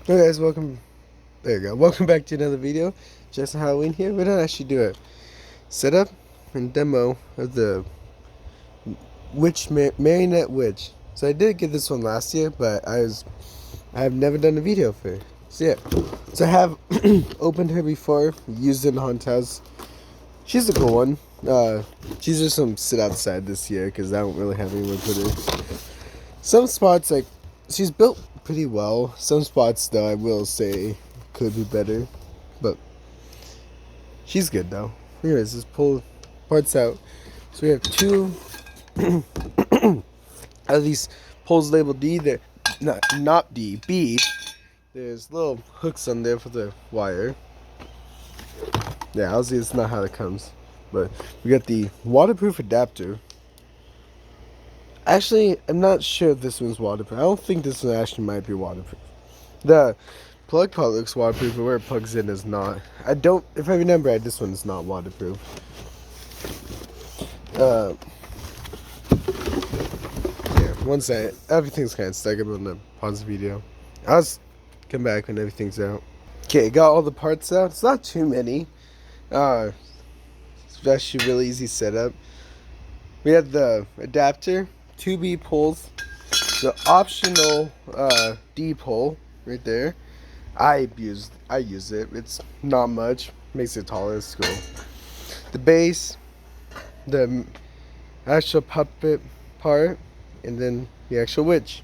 Hey guys, welcome. There you go. Welcome back to another video. Just Halloween here. We're gonna actually do a setup and demo of the Marionette Witch. So I did get this one last year, but I have never done a video for her. So yeah. So I have opened her before, used it in Haunted House. She's a cool one. She's just some sit outside this year because I don't really have anywhere to put her. Some spots like she's built pretty well. Some spots though I will say could be better, but she's good though. Anyways, just pull parts out. So we have two at least poles labeled D. There, not D, B. There's little hooks on there for the wire. Yeah, obviously it's not how it comes, but we got the waterproof adapter. Actually, I'm not sure if this one's waterproof. I don't think this one actually might be waterproof. The plug part looks waterproof, but where it plugs in is not. If I remember right, this one is not waterproof. Yeah, once everything's kind of stuck. I'm gonna pause the video. I'll just come back when everything's out. Okay, got all the parts out. It's not too many. It's actually really easy setup. We have the adapter, 2B poles, the optional D pole right there. I use it. It's not much. Makes it taller. It's cool. The base, the actual puppet part, and then the actual witch.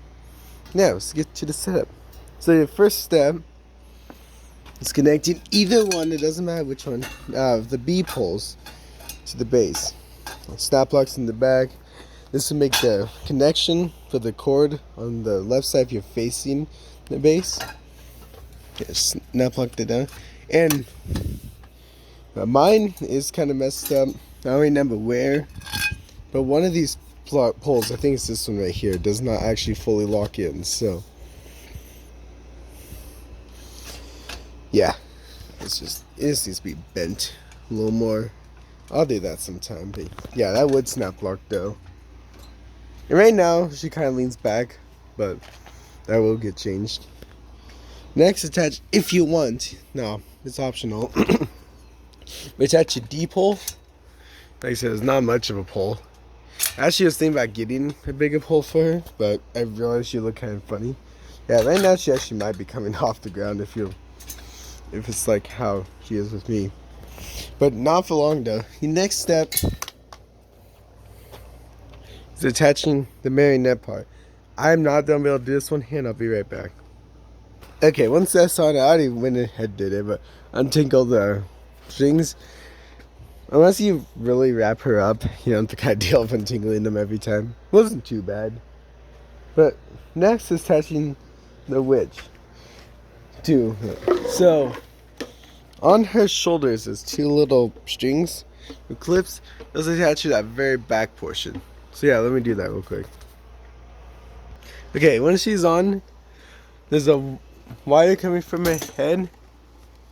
Now let's get to the setup. So the first step is connecting either one. It doesn't matter which one. The B poles to the base. Snap locks in the back. This will make the connection for the cord on the left side if you're facing the base. Yeah, snap locked it down. And mine is kind of messed up. I don't remember where, but one of these poles, I think it's this one right here, does not actually fully lock in. So yeah, it just needs to be bent a little more. I'll do that sometime. But yeah, that would snap lock though. And right now she kind of leans back, but that will get changed. Next, attach if you want. No, it's optional. Attach a D pole. Like I said, it's not much of a pole. Actually, I was thinking about getting a bigger pole for her, but I realized she looked kind of funny. Yeah, right now she actually might be coming off the ground if it's like how she is with me. But not for long though. The next step is attaching the marionette part. I'm not gonna be able to do this one hand. I'll be right back. Okay, once that's on, I already went ahead and did it, but untangle the strings. Unless you really wrap her up, you don't have to kind of deal with untangling them every time. It wasn't too bad. But next is attaching the witch to her. So on her shoulders is two little strings with clips. Those attach to that very back portion. So yeah, let me do that real quick. Okay, when she's on, there's a wire coming from her head.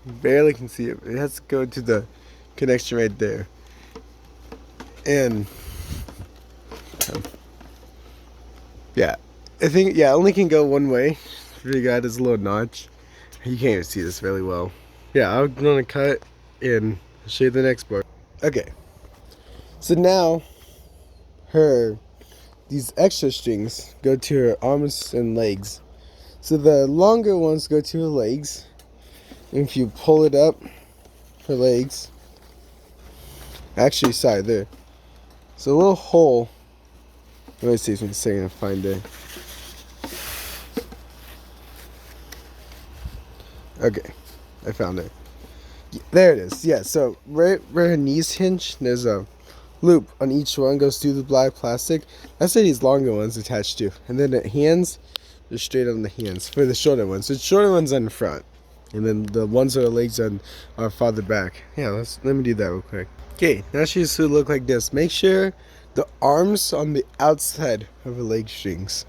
You barely can see it. It has to go to the connection right there. And yeah, I think only can go one way. Really got this little notch. You can't even see this really well. Yeah, I'm gonna cut and show you the next part. Okay, so now these extra strings go to her arms and legs. So the longer ones go to her legs. And if you pull it up, her legs. Actually, sorry, there. So a little hole. Let me see if I can find it. Okay, I found it. There it is. Yeah, so right where her knees hinge, there's a loop on each one, goes through the black plastic. That's where these longer ones attached to. And then the hands, they're straight on the hands for the shorter ones. So the shorter ones on the front. And then the ones that are legs on are farther back. Yeah, let me do that real quick. Okay, now she's to look like this. Make sure the arms on the outside of her leg strings.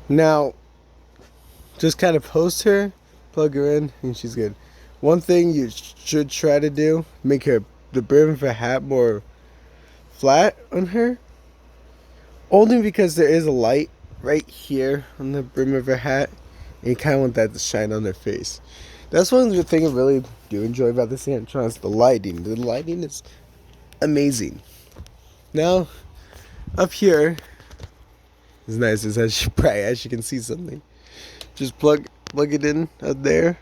Now, just kind of post her, plug her in, and she's good. One thing you should try to do, make the brim of her hat more flat on her. Only because there is a light right here on the brim of her hat. And you kind of want that to shine on their face. That's one of the things I really do enjoy about this Antron is the lighting. The lighting is amazing. Now, up here is nice as bright as you can see something. Just plug it in out there.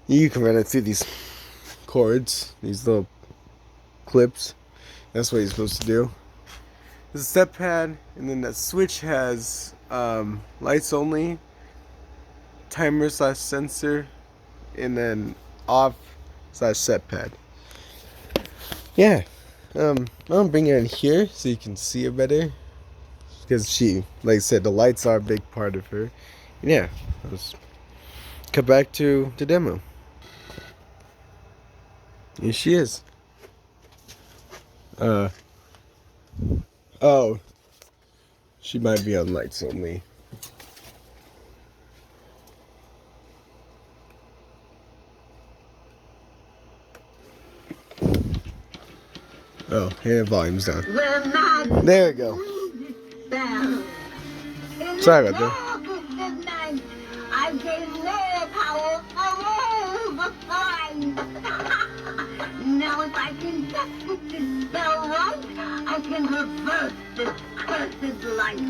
You can run it through these cords, these little clips. That's what you're supposed to do. There's a step pad, and then that switch has lights only, timer / sensor, and then off / set pad. Yeah, I'm gonna bring her in here so you can see her better, because she, like I said, the lights are a big part of her. Yeah, let's cut back to the demo. Here she is. Oh, she might be on lights only. Oh, and the volume's down. There we go. Sorry about that. I gain more power now if I can just put this spell right, I can reverse this cursed life.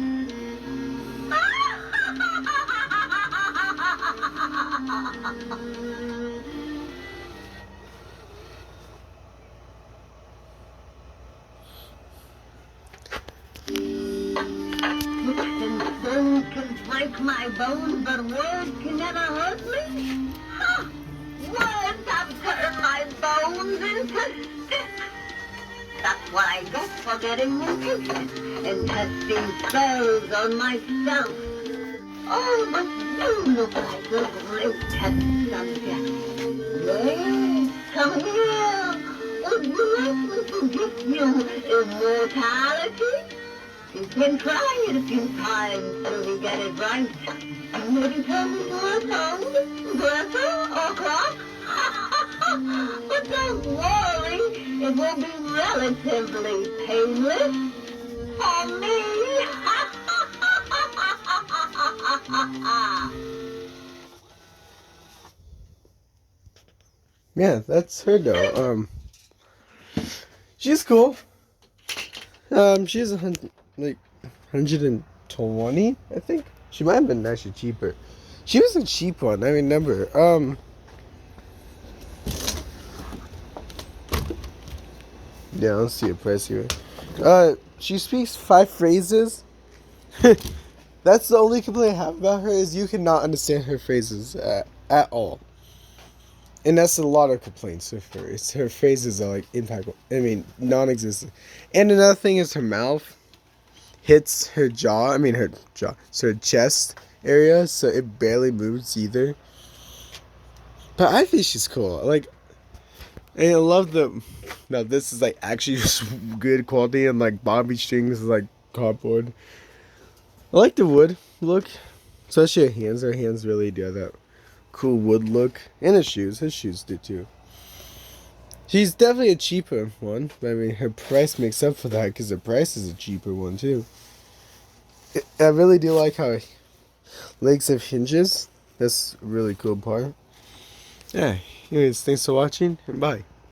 Bone can break my bones, but words can never hurt me? Ha! Words have turned my bones into sticks. That's what I get for getting impatient and testing spells on myself. Oh, but you look like a great test subject. Yes, come here. Would you like me to give you immortality? You can try it a few times till you get it right. Maybe turn into a toad, gopher, or croc. But don't worry, it will be relatively painless for me. Yeah, that's her though. She's cool. She's like 120, I think. She might have been actually cheaper. She was a cheap one, I remember. Yeah, I don't see a price here. She speaks 5 phrases. That's the only complaint I have about her is you cannot understand her phrases at all. And that's a lot of complaints with her. It's her phrases are like non-existent. And another thing is her mouth hits her jaw. So her chest area, so it barely moves either. But I think she's cool. And I love now this is like actually just good quality, and like bobby strings is like cardboard. I like the wood look, especially her hands. Her hands really do have that cool wood look, and his shoes do too. She's definitely a cheaper one, but her price makes up for that because the price is a cheaper one too. I really do like how legs have hinges. That's a really cool part. Yeah, anyways, thanks for watching, and bye.